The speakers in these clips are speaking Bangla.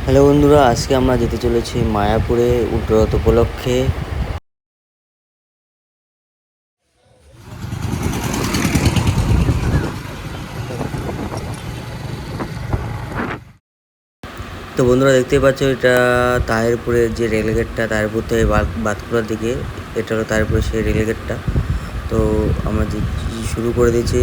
হ্যালো বন্ধুরা, আজকে আমরা যেতে চলেছি মায়াপুরে উল্টোরথ উপলক্ষে। তো বন্ধুরা, দেখতেই পাচ্ছ এটা তাহিরপুরের যে রেলগেটটা, তাহিরপুর থেকে বাতকুড়ার দিকে। এটা হলো তাহিরপুরের সেই রেলগেটটা। তো আমরা শুরু করে দিয়েছি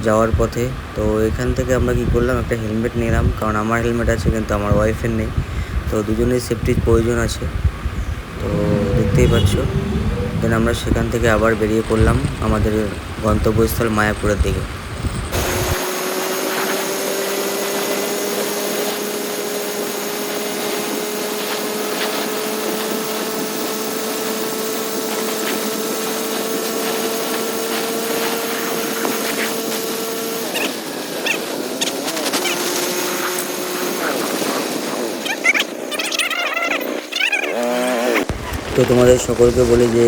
যাওয়ার পথে। তো এখান থেকে আমরা কি করলাম, একটা হেলমেট নিলাম, কারণ আমার হেলমেট আছে কিন্তু আমার ওয়াইফের নেই। তো দুজনের সেফটির প্রয়োজন আছে। তো দেখতেই পাচ্ছ, দেন আমরা সেখান থেকে আবার বেরিয়ে পড়লাম আমাদের গন্তব্যস্থল মায়াপুরের দিকে। তো তোমাদের সকলকে বলি যে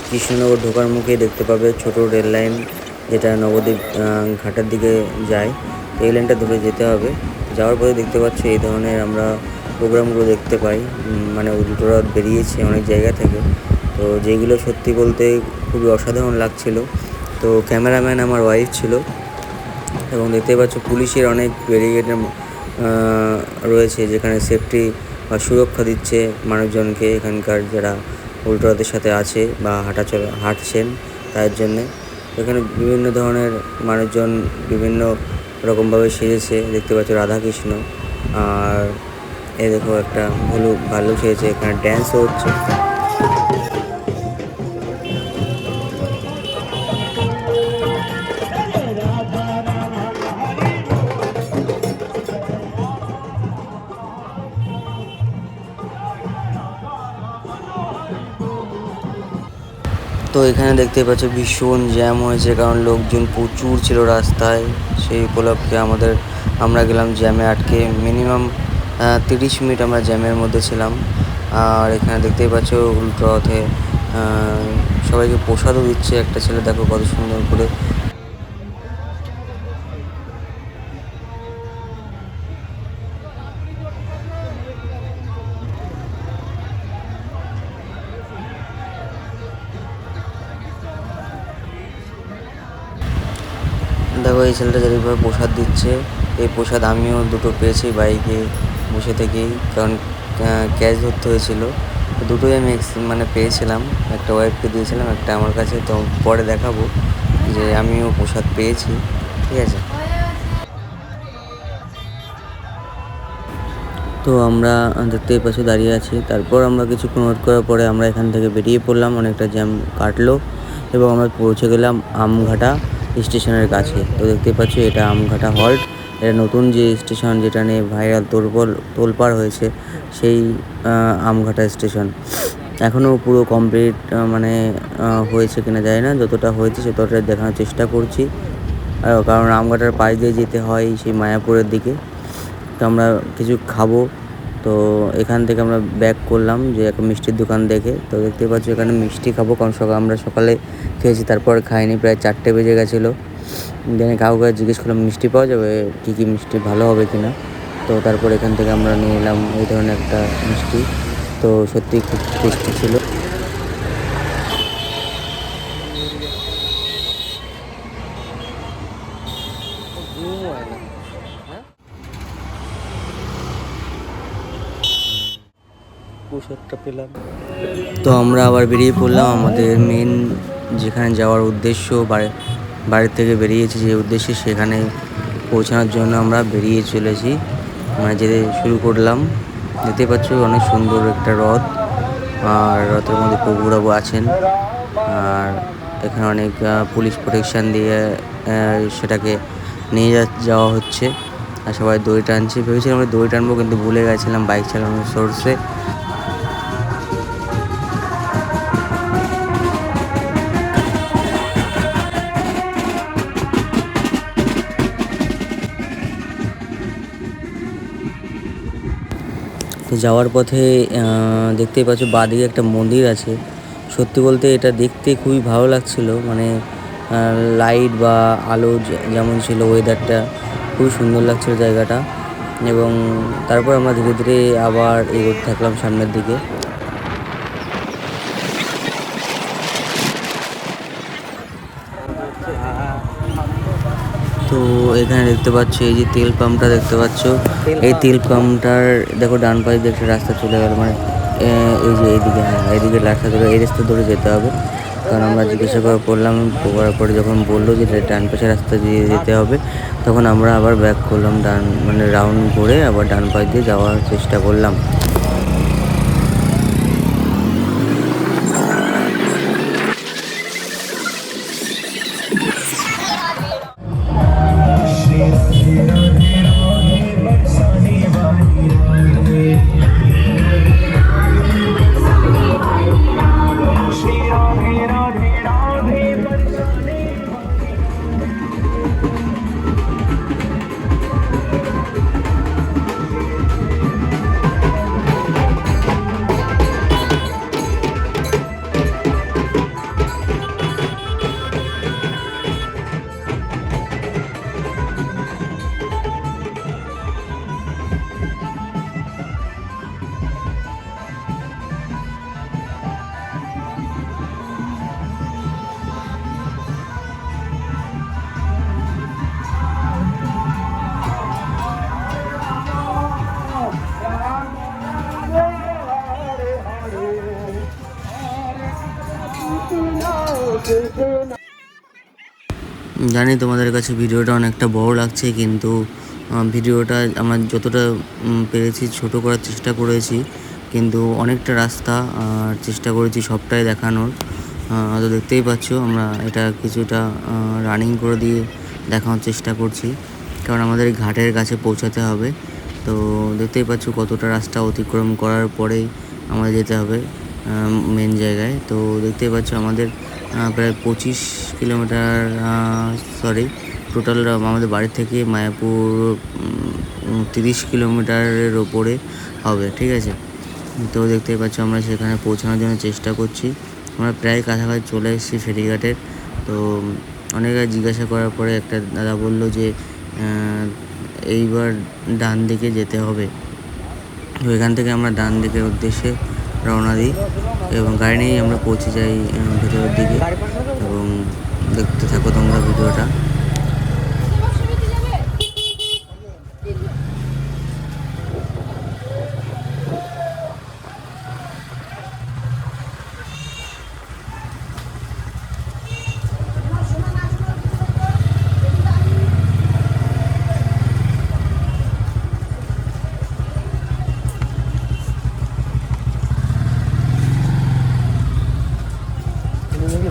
কৃষ্ণনগর ঢোকার মুখে দেখতে পাবে ছোট রেল লাইন, যেটা নবদ্বীপ ঘাটের দিকে যায়। এই লাইনটা ধরে যেতে হবে। যাওয়ার পরে দেখতে পাচ্ছ এই ধরনের আমরা প্রোগ্রামগুলো দেখতে পাই। মানে উল্টোরথ বেরিয়েছে অনেক জায়গা থেকে। তো যেগুলো সত্যি বলতে খুবই অসাধারণ লাগছিল। তো ক্যামেরাম্যান আমার ওয়াইফ ছিল, এবং দেখতে পাচ্ছ পুলিশের অনেক ব্যারিকেডের রয়েছে, যেখানে সেফটি বা সুরক্ষা দিচ্ছে মানুষজনকে, এখানকার যারা উল্টোরথের সাথে আছে বা হাঁটছেন তাদের জন্যে। এখানে বিভিন্ন ধরনের মানুষজন বিভিন্ন রকমভাবে সেজেছে। দেখতে পাচ্ছ রাধাকৃষ্ণ, আর এ দেখো একটা ভালো সেজেছে, এখানে ড্যান্সও হচ্ছে। তো এখানে দেখতে পাচ্ছ ভীষণ জ্যাম হয়েছে, কারণ লোকজন প্রচুর ছিল রাস্তায়। সেই উপলক্ষে আমরা গেলাম জ্যামে আটকে। মিনিমাম 30 মিনিট আমরা জ্যামের মধ্যে ছিলাম। আর এখানে দেখতেই পাচ্ছ উল্টোরথে সবাইকে প্রসাদও দিচ্ছে। একটা ছেলে দেখো কত সুন্দর করে। দেখো এই ছেলেটা যেভাবে প্রসাদ দিচ্ছে, এই প্রসাদ আমিও দুটো পেয়েছি বাইকে বসে থেকেই, কারণ ক্যাশ ধরতে হয়েছিল। দুটোই আমি মানে পেয়েছিলাম। একটা ওয়াইফকে দিয়েছিলাম, একটা আমার কাছে। তো পরে দেখাবো যে আমিও প্রসাদ পেয়েছি, ঠিক আছে। তো আমরা দেখতেই পাচ্ছি দাঁড়িয়ে আছি। তারপর আমরা কিছুক্ষণ ওয়েট করার পরে আমরা এখান থেকে বেরিয়ে পড়লাম। অনেকটা জ্যাম কাটলো এবং আমরা পৌঁছে গেলাম আমঘাটা স্টেশনের কাছে। তো দেখতেই পাচ্ছি এটা আমঘাটা হল্ট। এটা নতুন যে স্টেশন, যেটা নিয়ে ভাইরাল তোলপাড় হয়েছে, সেই আমঘাটা স্টেশন এখনও পুরো কমপ্লিট মানে হয়েছে কিনা যায় না। যতটা হয়েছে ততটা দেখানোর চেষ্টা করছি, কারণ আমঘাটার পাশ দিয়ে যেতে হয় সেই মায়াপুরের দিকে। তো আমরা কিছু খাবো। তো এখান থেকে আমরা ব্যাক করলাম যে একটা মিষ্টির দোকান দেখে। তো দেখতে পাচ্ছি এখানে মিষ্টি খাবো, কারণ আমরা সকালে খেয়েছি, তারপর খাইনি, প্রায় 4টে বেজে গেছিলো। দেন কাউকে জিজ্ঞেস করলাম মিষ্টি পাওয়া যাবে, কী কী মিষ্টি ভালো হবে কিনা। তো তারপর এখান থেকে আমরা নিয়ে এলাম এই ধরনের একটা মিষ্টি। তো সত্যি খুব টেস্টি ছিল। প্রসাদটা পেলাম। তো আমরা আবার বেরিয়ে পড়লাম আমাদের মেন যেখানে যাওয়ার উদ্দেশ্য, বাড়ির থেকে বেরিয়েছি যে উদ্দেশ্যে, সেখানে পৌঁছানোর জন্য আমরা বেরিয়ে চলেছি, মানে যেতে শুরু করলাম। দেখতে পাচ্ছ অনেক সুন্দর একটা রথ, আর রথের মধ্যে প্রভুরাও আছেন। আর এখানে অনেক পুলিশ প্রোটেকশান দিয়ে সেটাকে নিয়ে যাওয়া হচ্ছে। আর সবাই দড়ি টানছে। ভেবেছিলাম আমরা দড়ি টানবো, কিন্তু ভুলে গেছিলাম বাইক চালানোর সোর্সে। তো যাওয়ার পথে দেখতেই পাচ্ছ বাঁদিকে একটা মন্দির আছে। সত্যি বলতে এটা দেখতে খুবই ভালো লাগছিলো, মানে লাইট বা আলো যেমন ছিল, ওয়েদারটা খুবই সুন্দর লাগছিল জায়গাটা। এবং তারপর আমরা ধীরে ধীরে আবার এগোতে থাকলাম সামনের দিকে। তো এখানে দেখতে পাচ্ছ এই যে তেল পাম্পটা দেখতে পাচ্ছ, এই তেল পাম্পটার দেখো ডান পাশে দিয়ে একটা রাস্তা চলে গেল, মানে এই যে এইদিকে, হ্যাঁ এইদিকে রাস্তা ধরে এই রাস্তা ধরে যেতে হবে। কারণ আমরা জিজ্ঞাসা করার পরে যখন বললো যে ডান পাশে রাস্তা দিয়ে যেতে হবে, তখন আমরা আবার ব্যাক করলাম, মানে রাউন্ড করে আবার ডান পাশ দিয়ে যাওয়ার চেষ্টা করলাম। জানি তোমাদের কাছে ভিডিওটা অনেকটা বড় লাগছে, কিন্তু ভিডিওটা আমার যতটা পেরেছি ছোট করার চেষ্টা করেছি, কিন্তু অনেকটা রাস্তা চেষ্টা করেছি সবটাই দেখানোর। তো দেখতেই পাচ্ছ আমরা এটা কিছুটা রানিং করে দিয়ে দেখানোর চেষ্টা করছি, কারণ আমাদের ঘাটের কাছে পৌঁছাতে হবে। তো দেখতেই পাচ্ছ কতটা রাস্তা অতিক্রম করার পরেই আমাদের যেতে হবে মেন জায়গায়। তো দেখতেই পাচ্ছ আমাদের প্রায় 25 কিলোমিটার, টোটাল আমাদের বাড়ি থেকে মায়াপুর 30 কিলোমিটারের ওপরে হবে, ঠিক আছে। তো দেখতেই পাচ্ছ আমরা সেখানে পৌঁছানোর জন্য চেষ্টা করছি। আমরা প্রায় কাছাকাছি চলে এসেছি ফেরিঘাটের। তো অনেকে জিজ্ঞাসা করার পরে একটা দাদা বলল যে এইবার ডান দিকে যেতে হবে। তো এখান থেকে আমরা ডান দিকের উদ্দেশ্যে রওনা দিই এবং গাড়ি নিয়েই আমরা পৌঁছে যাই ভেতরের দিকে। এবং দেখতে থাকো তোমরা ভিডিওটা।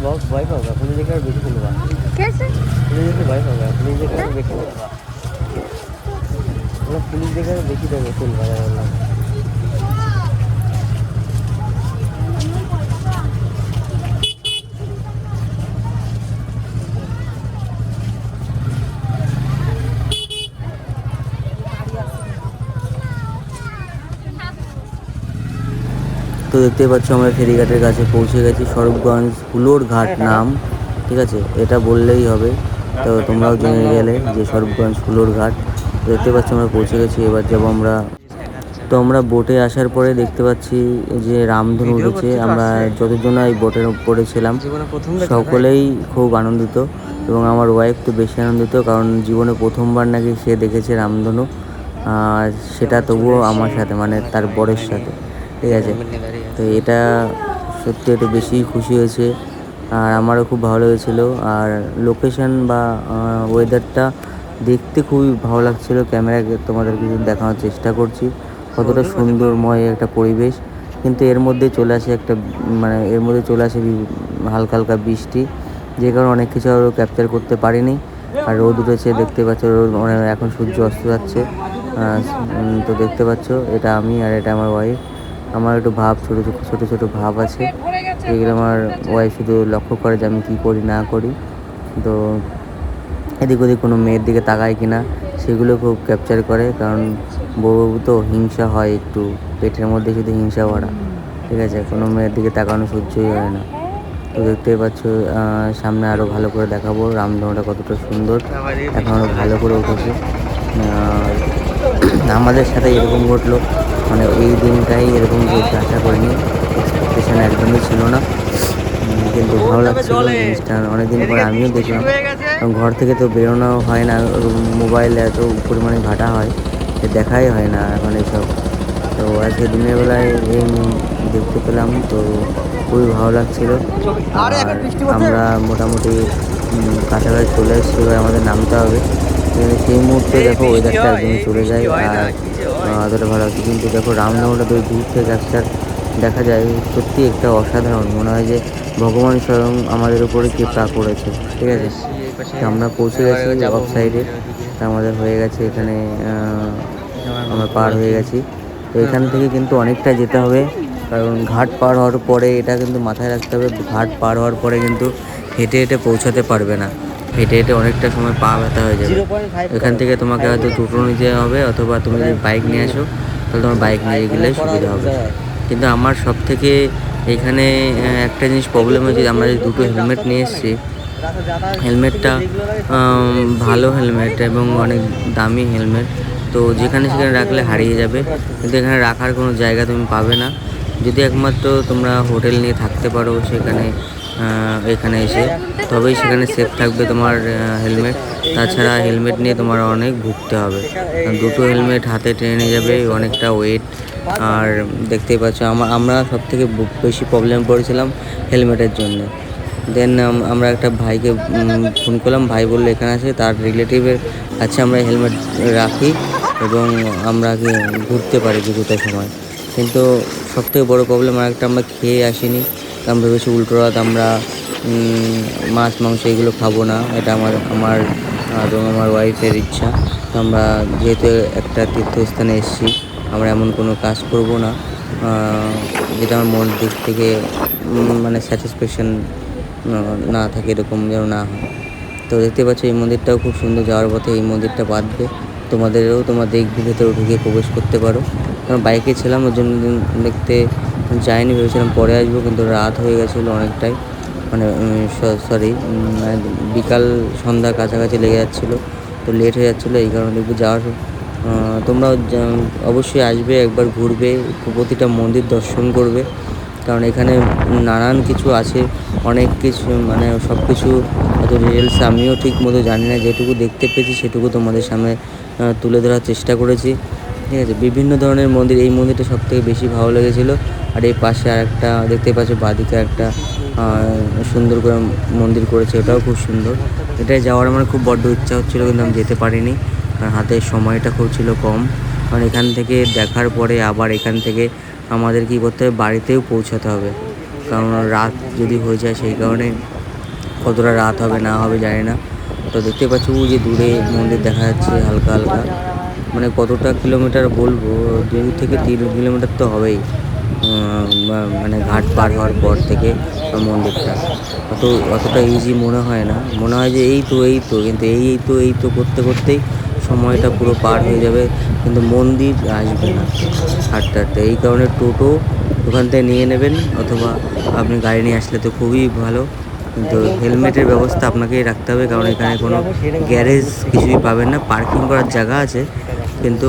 बहुत वाइफ होगा पुलिस देखकर बेटी खुलवा कैसे पुलिस देखकर वाइफ होगा पुलिस देखकर बेटी खुलवा मतलब पुलिस देखकर बेटी देंगे खुलवा তো দেখতেই পাচ্ছ আমরা ফেরিঘাটের কাছে পৌঁছে গেছি। স্বরূপগঞ্জ হুলোর ঘাট নাম, ঠিক আছে, এটা বললেই হবে। তো তোমরাও জেনে গেলে যে স্বরূপগঞ্জ হুলোর ঘাট। দেখতে পাচ্ছ আমরা পৌঁছে গেছি। এবার যাবো আমরা। তো আমরা বোটে আসার পরে দেখতে পাচ্ছি যে রামধনু উঠেছে। আমরা যতজন এই বোটের উপরে ছিলাম সকলেই খুব আনন্দিত, এবং আমার ওয়াইফ তো বেশি আনন্দিত, কারণ জীবনে প্রথমবার নাকি সে দেখেছে রামধনু, আর সেটা তবুও আমার সাথে, মানে তার বরের সাথে, ঠিক আছে। তো এটা সত্যি একটু বেশি খুশি হয়েছে, আর আমারও খুব ভালো হয়েছিল। আর লোকেশন বা ওয়েদারটা দেখতে খুবই ভালো লাগছিলো। ক্যামেরাকে তোমাদের কিছু দেখানোর চেষ্টা করছি কতটা সুন্দরময় একটা পরিবেশ। কিন্তু এর মধ্যে চলে আসে হালকা হালকা বৃষ্টি, যে কারণে অনেক কিছু আরও ক্যাপচার করতে পারিনি। আর রোদ উঠেছে, দেখতে পাচ্ছ রোদ, মানে এখন সূর্য অস্ত যাচ্ছে। তো দেখতে পাচ্ছ এটা আমি, আর এটা আমার ওয়াইফ। আমার একটু ছোটো ছোটো ভাব আছে, যেগুলো আমার ওয়াইফ শুধু লক্ষ্য করে যে আমি কী করি না করি। তো এদিক ওদিক কোনো মেয়ের দিকে তাকায় কিনা সেগুলো খুব ক্যাপচার করে, কারণ বউ তো হিংসা হয় একটু, পেটের মধ্যে শুধু হিংসা ভরা, ঠিক আছে, কোনো মেয়ের দিকে তাকানো সহ্যই হয় না। তো দেখতেই পাচ্ছ সামনে আরও ভালো করে দেখাবো রামধনুটা কতটা সুন্দর, এখন আরও ভালো করে উঠেছে। আমাদের সাথে এরকম ঘটলো, মানে এই দিনটাই এরকম ঘটতে আশা করিনি, এক্সপেকটেশন একদমই ছিল না। কিন্তু ভালো লাগছিল জিনিসটা, অনেকদিন পরে আমিও দেখলাম। ঘর থেকে তো বেরোনো হয় না, মোবাইলে এত পরিমাণে ঘাটা হয় যে দেখাই হয় না এখন এইসব। তো আজকে দিনের বেলায় এই দেখতে পেলাম, তো খুবই ভালো লাগছিল। আর আমরা মোটামুটি কাছাকাছি চলে এসেছি, এবার আমাদের নামতে হবে। কিন্তু সেই মুহূর্তে দেখো ওয়েদারটা একদমই চলে যায়, আর অতটা ভালো লাগছে। কিন্তু দেখো রামনগরটা তো দূর থেকে ক্যাপচার দেখা যায়, সত্যি একটা অসাধারণ, মনে হয় যে ভগবান স্বয়ং আমাদের উপরে কৃপা করেছে। ঠিক আছে, তো আমরা পৌঁছে গেছি অফ সাইডে, তা আমাদের হয়ে গেছে এখানে, আমরা পার হয়ে গেছি। তো এখান থেকে কিন্তু অনেকটা যেতে হবে, কারণ ঘাট পার হওয়ার পরে, এটা কিন্তু মাথায় রাখতে হবে, ঘাট পার হওয়ার পরে কিন্তু হেঁটে হেঁটে পৌঁছাতে পারবে না, হেঁটে হেঁটে অনেকটা সময় পা ব্যথা হয়ে যাবে। এখান থেকে তোমাকে হয়তো টোটো নিতে হবে, অথবা তুমি যদি বাইক নিয়ে আসো তাহলে তোমার বাইক নিয়ে গেলে সুবিধা হবে। কিন্তু আমার সব থেকে এখানে একটা জিনিস প্রবলেম হয়েছে, আমরা যে দুটো হেলমেট নিয়ে এসেছি, হেলমেটটা ভালো হেলমেট এবং অনেক দামি হেলমেট, তো যেখানে সেখানে রাখলে হারিয়ে যাবে, কিন্তু এখানে রাখার কোনো জায়গা তুমি পাবে না। যদি একমাত্র তোমরা হোটেল নিয়ে থাকতে পারো সেখানে, এখানে এসে, তবেই সেখানে সেফ থাকবে তোমার হেলমেট। তাছাড়া হেলমেট নিয়ে তোমার অনেক ভুগতে হবে, দুটো হেলমেট হাতে টেনে নিয়ে যাবে, অনেকটা ওয়েট। আর দেখতেই পাচ্ছ আমরা সব থেকে বেশি প্রবলেম পড়েছিলাম হেলমেটের জন্য। দেন আমরা একটা ভাইকে ফোন করলাম, ভাই বললো এখানে আছে তার রিলেটিভের কাছে আমরা হেলমেট রাখি এবং আমরা ঘুরতে পারি কিছুটা সময়। কিন্তু সবথেকে বড় প্রবলেম আরেকটা, আমরা খেয়ে আসিনি, আমরা ভেবেছি উল্টো রাত আমরা মাছ মাংস এগুলো খাবো না, এটা আমার এবং আমার ওয়াইফের ইচ্ছা। তো আমরা যেহেতু একটা তীর্থস্থানে এসেছি, আমরা এমন কোনো কাজ করব না যেটা আমার মনের দিক থেকে মানে স্যাটিসফ্যাকশন না থাকে, এরকম যেন না হয়। তো দেখতে পাচ্ছ এই মন্দিরটাও খুব সুন্দর, যাওয়ার পথে এই মন্দিরটা বাঁধবে, তোমরা দেখবে, ভেতরে ঢুকে প্রবেশ করতে পারো। কারণ বাইকে ছিলাম, ওর জন্য দেখতে যাইনি, ভেবেছিলাম পরে আসবো, কিন্তু রাত হয়ে গেছিলো অনেকটাই, মানে সরি, বিকাল সন্ধ্যার কাছাকাছি লেগে যাচ্ছিলো, তো লেট হয়ে যাচ্ছিলো, এই কারণে দেখবে যাওয়ার। তোমরাও অবশ্যই আসবে, একবার ঘুরবে, প্রতিটা মন্দির দর্শন করবে, কারণ এখানে নানান কিছু আছে, অনেক কিছু, মানে সব কিছু অত ডিটেলস আমিও ঠিক মতো জানি না, যেটুকু দেখতে পেয়েছি সেটুকু তোমাদের সামনে তুলে ধরার চেষ্টা করেছি। ঠিক আছে, বিভিন্ন ধরনের মন্দির, এই মন্দিরটা সবথেকে বেশি ভালো লেগেছিলো। আর এই পাশে আর একটা দেখতে পাচ্ছ, বাদিকে একটা সুন্দর করে মন্দির করেছে, ওটাও খুব সুন্দর। এটাই যাওয়ার আমার খুব বড্ড ইচ্ছা হচ্ছিলো, কিন্তু আমি যেতে পারিনি, কারণ হাতের সময়টা খুব ছিল কম। কারণ এখান থেকে দেখার পরে আবার এখান থেকে আমাদের কী করতে হবে, বাড়িতেও পৌঁছাতে হবে, কারণ রাত যদি হয়ে যায়, সেই কারণে কতটা রাত হবে না হবে জানি না। তো দেখতে পাচ্ছ যে দূরে মন্দির দেখা যাচ্ছে হালকা হালকা, মানে কতটা কিলোমিটার বলবো, 2 থেকে 3 কিলোমিটার তো হবেই, মানে ঘাট পার হওয়ার পর থেকে মন্দিরটা। অতটা ইজি মনে হয় না, মনে হয় যে এই তো কিন্তু এই তো করতে করতেই সময়টা পুরো পার হয়ে যাবে, কিন্তু মন্দির আসবে না হাঁটতে হাঁটতে। এই কারণে টোটো ওখান থেকে নিয়ে নেবেন, অথবা আপনি গাড়ি নিয়ে আসলে তো খুবই ভালো, কিন্তু হেলমেটের ব্যবস্থা আপনাকেই রাখতে হবে, কারণ এখানে কোনো গ্যারেজ কিছুই পাবেন না, পার্কিং করার জায়গা আছে, কিন্তু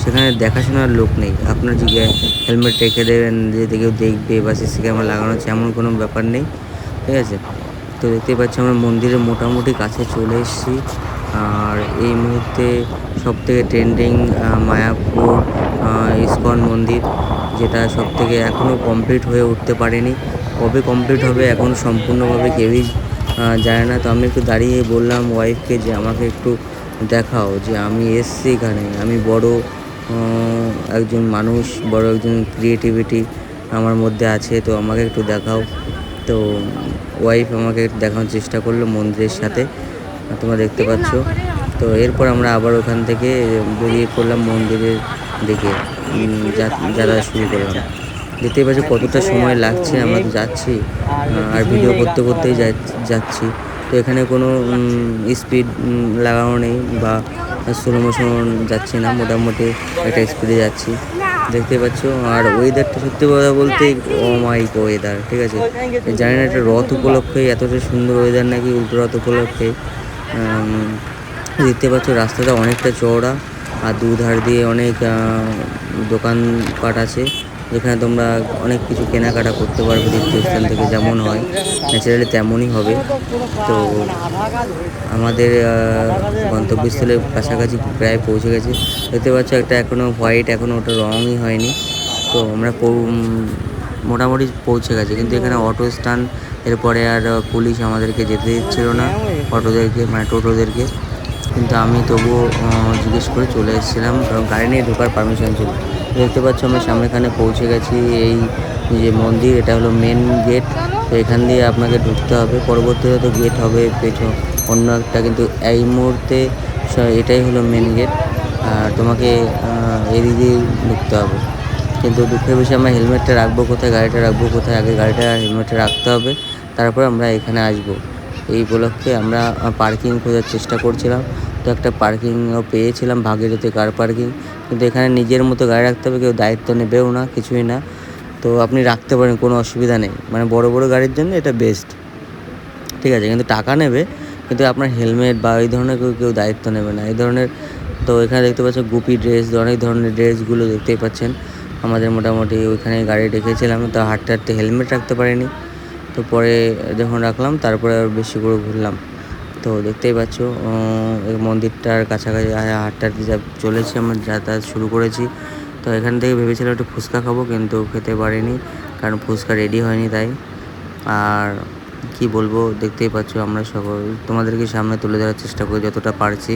সেখানে দেখাশোনার লোক নেই। আপনার যে হেলমেট রেখে দেবেন, যে কেউ দেখবে বা সিসি ক্যামেরা লাগানো আছে, এমন কোনো ব্যাপার নেই। ঠিক আছে, তো দেখতেই পাচ্ছি আমরা মন্দিরের মোটামুটি কাছে চলে এসেছি। আর এই মুহূর্তে সবথেকে ট্রেন্ডিং মায়াপুর ইস্কন মন্দির, যেটা সবথেকে এখনও কমপ্লিট হয়ে উঠতে পারেনি, কবে কমপ্লিট হবে এখন সম্পূর্ণভাবে কেউই জানে না। তো আমি একটু দাঁড়িয়ে বললাম ওয়াইফকে যে আমাকে একটু দেখাও, যে আমি এসছি এখানে, আমি বড় একজন মানুষ, বড় একজন ক্রিয়েটিভিটি আমার মধ্যে আছে, তো আমাকে একটু দেখাও। তো ওয়াইফ আমাকে দেখানোর চেষ্টা করলো মন্দিরের সাথে, তোমরা দেখতে পাচ্ছ। তো এরপর আমরা আবার ওখান থেকে বেরিয়ে পড়লাম মন্দিরের দিকে, যাত্রা শুরু করলাম। দেখতেই পাচ্ছি কতটা সময় লাগছে, আমরা তো যাচ্ছি আর ভিডিও করতে করতেই যাচ্ছি। তো এখানে কোনো স্পিড লাগানো নেই বা স্লো মোশন যাচ্ছি না, মোটামুটি একটা স্পিডে যাচ্ছি, দেখতে পাচ্ছ। আর ওয়েদারটা সত্যি কথা বলতে অমায়িক ওয়েদার, ঠিক আছে। জানি না এটা রথ উপলক্ষে এতটা সুন্দর ওয়েদার নাকি উল্টো রথ উপলক্ষে। দেখতে পাচ্ছ রাস্তাটা অনেকটা চওড়া, আর দুধার দিয়ে অনেক দোকানপাট আছে, যেখানে তোমরা অনেক কিছু কেনাকাটা করতে পারবে তীর্থস্থান থেকে, যেমন হয় ন্যাচারালি তেমনই হবে। তো আমাদের গন্তব্যস্থলের কাছাকাছি প্রায় পৌঁছে গেছে। দেখতে পাচ্ছ একটা এখনও হোয়াইট, এখনও ওটা রঙই হয়নি। তো আমরা মোটামুটি পৌঁছে গেছে, কিন্তু এখানে অটো স্ট্যান্ড, এরপরে আর পুলিশ আমাদেরকে যেতে দিচ্ছিল না, অটোদেরকে মানে টোটোদেরকে। কিন্তু আমি তবুও জিজ্ঞেস করে চলে এসেছিলাম, কারণ গাড়ি নিয়ে ঢোকার পারমিশন ছিল। দেখতে পাচ্ছ আমরা সামনেখানে পৌঁছে গেছি। এই যে মন্দির, এটা হলো মেন গেট। তো এখান দিয়ে আপনাকে ঢুকতে হবে, পরবর্তীতে তো গেট হবে অন্য একটা, কিন্তু এই মুহূর্তে এটাই হলো মেন গেট। আর তোমাকে এদিক দিয়ে ঢুকতে হবে। কিন্তু দুঃখের বিষয়ে আমরা হেলমেটটা রাখবো কোথায়, গাড়িটা রাখবো কোথায়, আগে গাড়িটা হেলমেটটা রাখতে হবে, তারপর আমরা এখানে আসবো। এই উপলক্ষে আমরা পার্কিং খোঁজার চেষ্টা করছিলাম। তো একটা পার্কিংও পেয়েছিলাম, ভাগীরথী কার পার্কিং। কিন্তু এখানে নিজের মতো গাড়ি রাখতে হবে, কেউ দায়িত্ব নেবেও না, কিছুই না। তো আপনি রাখতে পারেন, কোনো অসুবিধা নেই, মানে বড় বড় গাড়ির জন্য এটা বেস্ট, ঠিক আছে। কিন্তু টাকা নেবে, কিন্তু আপনার হেলমেট বা এই ধরনের কেউ দায়িত্ব নেবে না, এই ধরনের। তো এখানে দেখতে পাচ্ছেন গুপি ড্রেস, অনেক ধরনের ড্রেসগুলো দেখতেই পাচ্ছেন। আমাদের মোটামুটি ওইখানে গাড়ি রেখেছিলাম, তো হাঁটতে হাঁটতে হেলমেট রাখতে পারিনি। তো পরে যখন রাখলাম, তারপরে আর বেশি করে ঘুরলাম। তো দেখতেই পাচ্ছ এই মন্দিরটার কাছাকাছি হাঁটতে হাঁটতে চলেছি, আমরা যাতায়াত শুরু করেছি। তো এখান থেকে ভেবেছিলাম একটু ফুচকা খাবো, কিন্তু খেতে পারিনি, কারণ ফুচকা রেডি হয়নি তাই। আর কি বলবো, দেখতেই পাচ্ছ আমরা সকল তোমাদেরকে সামনে তুলে ধরার চেষ্টা করি যতটা পারছি।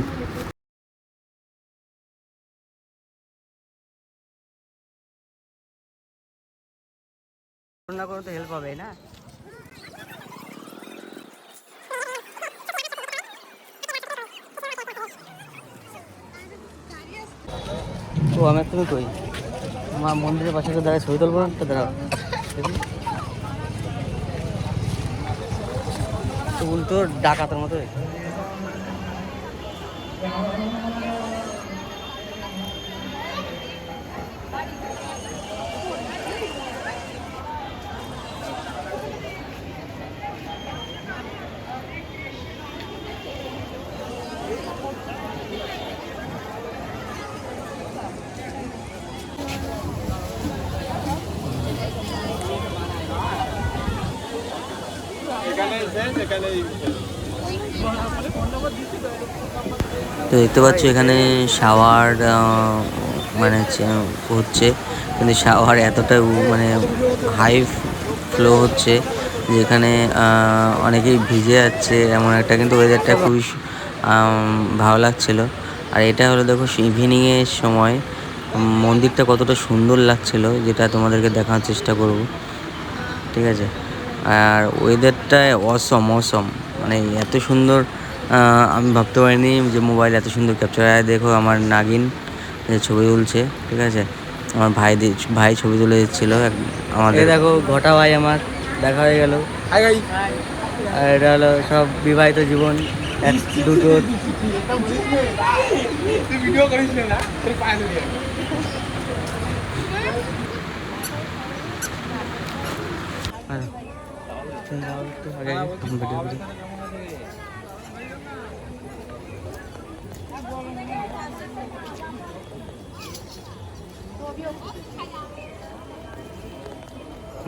না কোনো তো হেল্প হবে না। তো আমি তুমি কই আমার মন্দিরের পাশে তো দাঁড়ায় ছবি তুলবো না, তো দাঁড়াও তো উল্টো ডাকাতের মতো। তো দেখতে পাচ্ছ এখানে শাওয়ার মানে হচ্ছে, কিন্তু শাওয়ার এতটা মানে হাই ফ্লো হচ্ছে, যেখানে অনেকেই ভিজে যাচ্ছে এমন একটা, কিন্তু ওয়েদারটা খুবই ভালো লাগছিল। আর এটা হলো দেখো ইভিনিংয়ের সময় মন্দিরটা কতটা সুন্দর লাগছিল, যেটা তোমাদেরকে দেখানোর চেষ্টা করব, ঠিক আছে। আর ওয়েদারটা অসম, মানে এত সুন্দর আমি ভাবতে পারিনি যে মোবাইল এত সুন্দর ক্যাপচার হয়। দেখো আমার নাগিন যে ছবি তুলছে, ঠিক আছে, আমার ভাই ছবি তুলে দিচ্ছিল আমাদের। দেখো ঘটা ভাই আমার দেখা হয়ে গেল। আর এটা হলো সব বিবাহিত জীবন দুটো।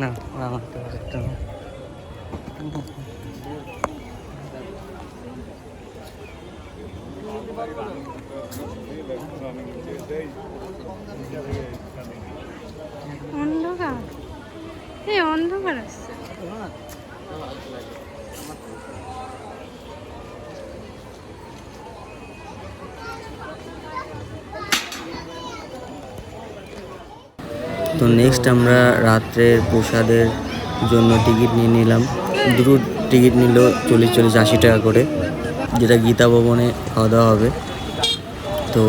না অন্ধকার, এই অন্ধকার আসছে। তো নেক্সট আমরা রাত্রের প্রসাদের জন্য টিকিট নিয়ে নিলাম। দুটো টিকিট নিল 40-80 টাকা করে, যেটা গীতা ভবনে খাওয়া দাওয়া হবে। তো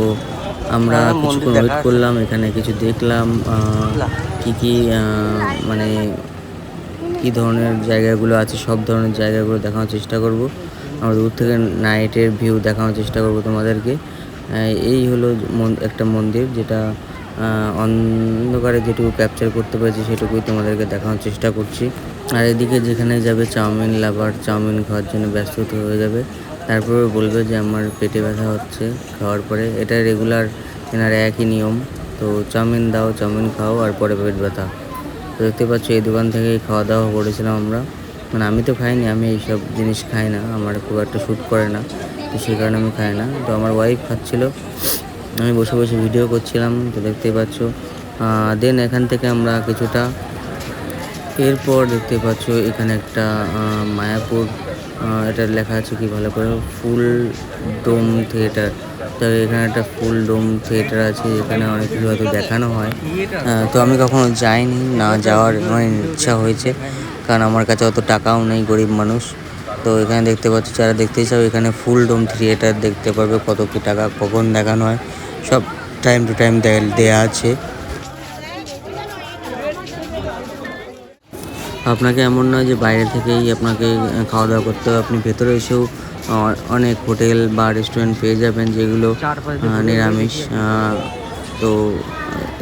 আমরা কিছুক্ষণ ওয়েট করলাম, এখানে কিছু দেখলাম কি মানে কী ধরনের জায়গাগুলো আছে, সব ধরনের জায়গাগুলো দেখানোর চেষ্টা করব। আমরা দূর থেকে নাইটের ভিউ দেখানোর চেষ্টা করব তোমাদেরকে। এই হলো একটা মন্দির, যেটা অন্ধকারে যেটুকু ক্যাপচার করতে পেরেছি সেটুকুই তোমাদেরকে দেখানোর চেষ্টা করছি। আর এদিকে যেখানে যাবে চাউমিন লাভার, চাউমিন খাওয়ার জন্য ব্যস্ত হয়ে যাবে, তারপরে বলবে যে আমার পেটে ব্যথা হচ্ছে খাওয়ার পরে। এটা রেগুলার এনার একই নিয়ম। তো চাউমিন দাও, চাউমিন খাও, আর পরে পেট ব্যথা। তো দেখতে পাচ্ছ এই দোকান থেকেই খাওয়া দাওয়া করেছিলাম আমরা। মানে আমি তো খাইনি, আমি এইসব জিনিস খাই না, আমার খুব একটা শ্যুট করে না, তো সেই কারণে আমি খাই না। তো আমার ওয়াইফ খাচ্ছিল, আমি বসে বসে ভিডিও করছিলাম। তো দেখতেই পাচ্ছ। দেন এখান থেকে আমরা কিছুটা এরপর দেখতে পাচ্ছ এখানে একটা মায়াপুর, এটা লেখা আছে কি ভালো করে, ফুল ডোম থিয়েটার। তো এখানে একটা ফুল ডোম থিয়েটার আছে, এখানে অনেক কিছু হয়তো দেখানো হয়। তো আমি কখনো যাইনি, না যাওয়ার আমার ইচ্ছা হয়েছে, কারণ আমার কাছে অত টাকাও নেই, গরিব মানুষ। তো এখানে দেখতে পাচ্ছ, যারা দেখতে চাও এখানে ফুল ডোম থিয়েটার দেখতে পারবে, কত কী টাকা, কখন দেখানো হয়, সব টাইম টু টাইম দেয়া আছে। আপনাকে এমন নয় যে বাইরে থেকেই আপনাকে খাওয়া দাওয়া করতে হবে, আপনি ভেতরে এসেও অনেক হোটেল বা রেস্টুরেন্ট পেয়ে যাবেন যেগুলো নিরামিষ। তো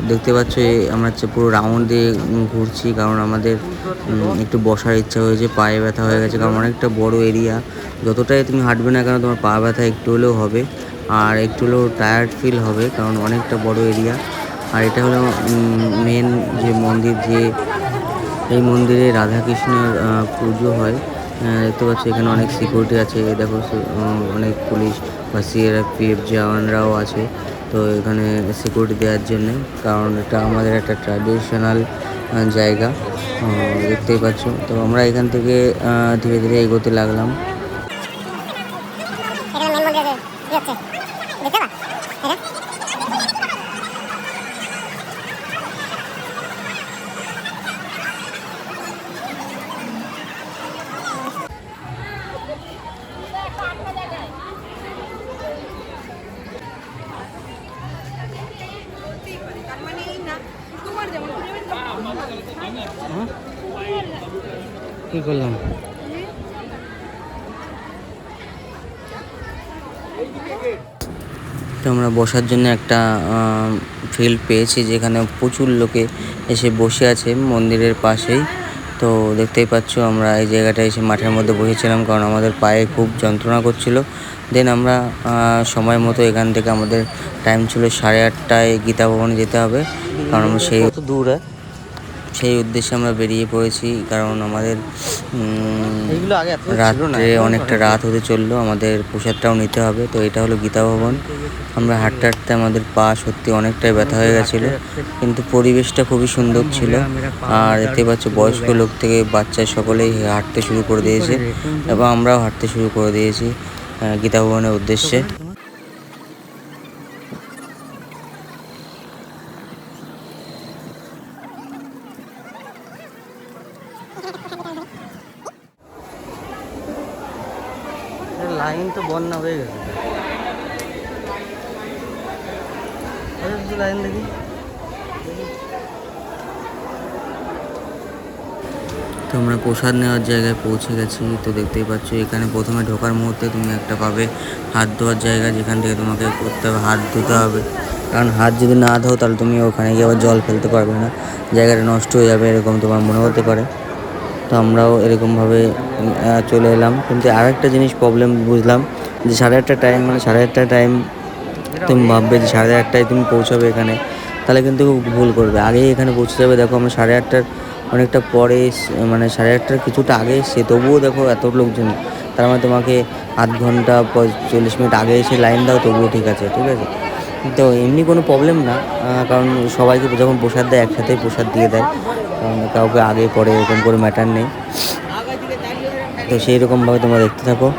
দেখতে পাচ্ছ আমরা হচ্ছে পুরো রাউন্ড দিয়ে ঘুরছি, কারণ আমাদের একটু বসার ইচ্ছা হয়েছে, পায়ে ব্যথা হয়ে গেছে, কারণ অনেকটা বড় এরিয়া। যতটাই তুমি হাঁটবে না কেন তোমার পা ব্যথা একটু হলেও হবে, আর একটু হলেও টায়ার্ড ফিল হবে, কারণ অনেকটা বড় এরিয়া। আর এটা হলো মেন যে মন্দির, যে এই মন্দিরে রাধাকৃষ্ণের পুজো হয়। দেখতে পাচ্ছি এখানে অনেক সিকিউরিটি আছে, দেখো অনেক পুলিশ বা সিআরপিএফ জওয়ানরাও আছে। তো এখানে সিকিউরিটি দেওয়ার জন্যে, কারণ এটা আমাদের একটা ট্র্যাডিশনাল জায়গা, দেখতেই পাচ্ছ। তো আমরা এখান থেকে ধীরে ধীরে এগোতে লাগলাম। কি করলাম? তো আমরা বসার জন্য একটা ফিল্ড পেয়েছি, যেখানে প্রচুর লোকে এসে বসে আছে মন্দিরের পাশেই। তো দেখতেই পাচ্ছ আমরা এই জায়গাটায় এসে মাঠের মধ্যে বসেছিলাম, কারণ আমাদের পায়ে খুব যন্ত্রণা করছিল। দেন আমরা সময় মতো এখান থেকে, আমাদের টাইম ছিল 8:30টায় গীতা ভবনে যেতে হবে, কারণ সেই দূর সেই উদ্দেশ্যে আমরা বেরিয়ে পড়েছি, কারণ আমাদের রাত্রে অনেকটা রাত হতে চললো, আমাদের প্রসাদটাও নিতে হবে। তো এটা হলো গীতা ভবন। আমরা হাঁটতে হাঁটতে আমাদের পা সত্যি অনেকটাই ব্যথা হয়ে গেছিলো, কিন্তু পরিবেশটা খুবই সুন্দর ছিল। আর দেখতে পাচ্ছ বয়স্ক লোক থেকে বাচ্চা সকলেই হাঁটতে শুরু করে দিয়েছে, এবং আমরাও হাঁটতে শুরু করে দিয়েছি গীতা ভবনের উদ্দেশ্যে। লাইন তো বন্যা হয়ে গেছে, লাইন দেখি। তো আমরা প্রসাদ নেওয়ার জায়গায় পৌঁছে গেছি। তো দেখতেই পাচ্ছ এখানে প্রথমে ঢোকার মুহূর্তে তুমি একটা পাবে হাত ধোয়ার জায়গা, যেখান থেকে তোমাকে করতে হবে, হাত ধুতে হবে, কারণ হাত যদি না ধো তাহলে তুমি ওখানে গিয়ে আবার জল ফেলতে পারবে না, জায়গাটা নষ্ট হয়ে যাবে, এরকম তোমার মনে হতে পারে। তো আমরাও এরকমভাবে চলে এলাম, কিন্তু আরেকটা জিনিস প্রবলেম বুঝলাম, যে 8:30 টাইম, মানে 8:30 টাইম তুমি ভাববে যে 8:30টায় তুমি পৌঁছাবে এখানে, তাহলে কিন্তু ভুল করবে, আগেই এখানে পৌঁছে যাবে। দেখো আমরা 8:30টার অনেকটা পরে, মানে 8:30টার কিছুটা আগে এসে, তবুও দেখো এত লোকজন, তার মানে তোমাকে আধ ঘন্টা 40 মিনিট আগে এসে লাইন দাও, তবুও ঠিক আছে, ঠিক আছে। তো এমনি কোনো প্রবলেম না, কারণ সবাইকে যখন প্রসাদ দেয় একসাথেই প্রসাদ দিয়ে দেয়, কারণ কাউকে আগে পরে এরকম করে ম্যাটার নেই। তো সেই রকমভাবে তোমরা দেখতে থাকো।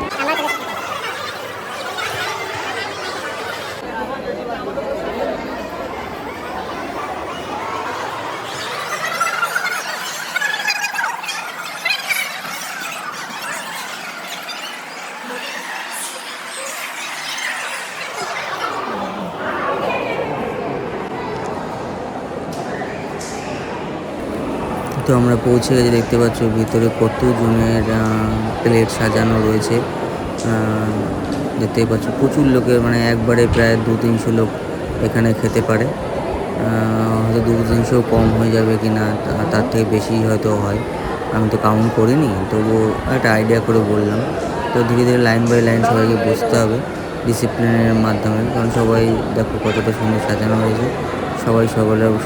তো আমরা পৌঁছে গেছি, দেখতে পাচ্ছ ভিতরে কত জনের প্লেট সাজানো রয়েছে, দেখতেই পাচ্ছ প্রচুর লোকের, মানে একবারে প্রায় 200-300 লোক এখানে খেতে পারে, হয়তো 200-300 কম হয়ে যাবে কি না, তার থেকে বেশি হয়তো হয়, আমি তো কাউন্ট করিনি, তবুও একটা আইডিয়া করে বললাম। তো ধীরে ধীরে লাইন বাই লাইন সবাইকে বসতে হবে। ডিসিপ্লিনের মাধ্যমে, কারণ সবাই দেখো কতটা সুন্দর সাজানো হয়েছে, সবাই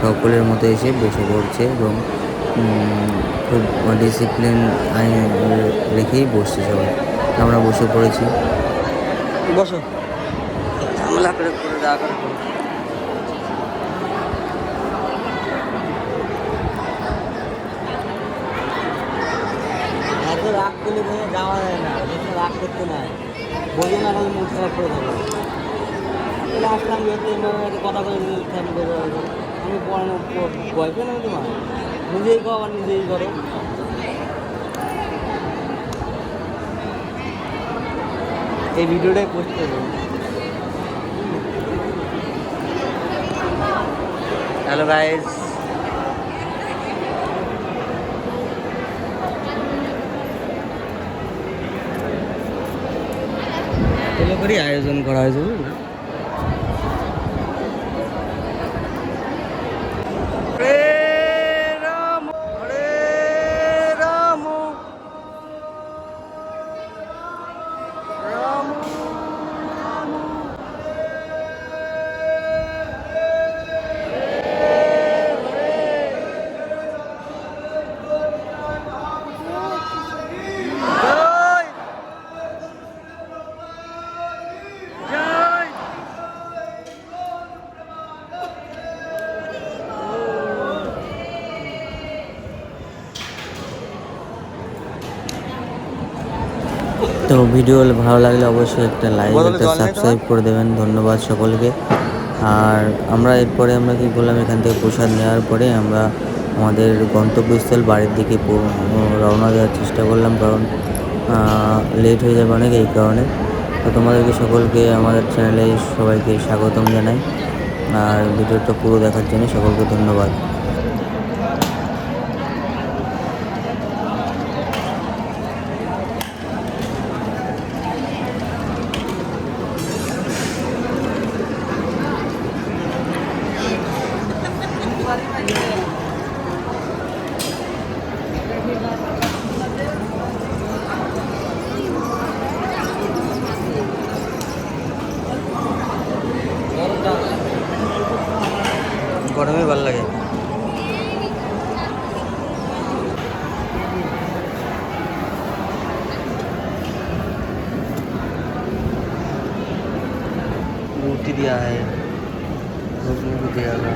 সকলের মতো এসে বসে পড়ছে এবং খুব ডিসিপ্লিন আইন রেখেই বসছে সবাই। আমরা বসে পড়েছি। বসো, ঝামেলা করে রাগ করে। এত রাগ করলে যাওয়া যায় না, রাগ করতে নাই, বোঝো না, খালি মুখ খারাপ করে দেবো। আসলাম কথা বলে আমি পড়ানো ভয় পেয়ে না, তোমার নিজেই করো আবার নিজেই করো। এই ভিডিওটাই পোস্ট করবো। হ্যালো গাইস, এগুলো করি আয়োজন করা হয়েছে, বুঝলি? তো ভিডিও ভালো লাগলে অবশ্যই একটা লাইক, একটা সাবস্ক্রাইব করে দেবেন। ধন্যবাদ সকলকে। আর আমরা কি করলাম, এখান থেকে প্রসাদ নেওয়ার পরে আমরা আমাদের গন্তব্যস্থল বাড়ির দিকে রওনা দেওয়ার চেষ্টা করলাম, কারণ লেট হয়ে যাবে অনেক, এই কারণে। তো তোমাদেরকে সকলকে আমাদের চ্যানেলে সবাইকে স্বাগতম জানাই, আর ভিডিওটা পুরো দেখার জন্য সকলকে ধন্যবাদ। গরমে ভালো লাগে। रोटी दिया है, रोटी भी दिया है,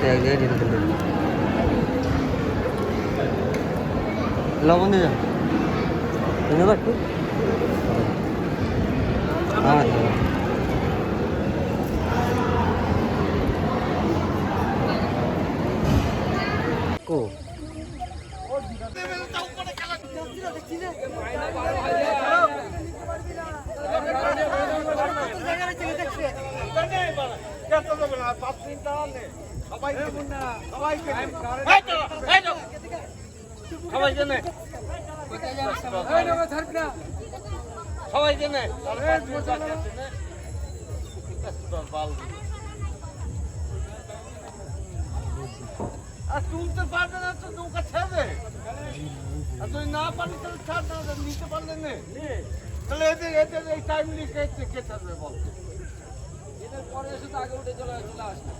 त्याग दिया जिनको लवण दे जाओ, धन्यवाद। हाँ को তুলতে পারবে না তো নৌকা ছেড়ে, আর তুই না পারলে তাহলে ছাড় না, নিতে পারলে না, তাহলে এতে এতে এই টাইম লিখে কে ছাড়বে বল? এটার পরে এসে তো আগে উঠে চলে আসবে।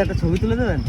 একটা ছবি তুলে দেবেন।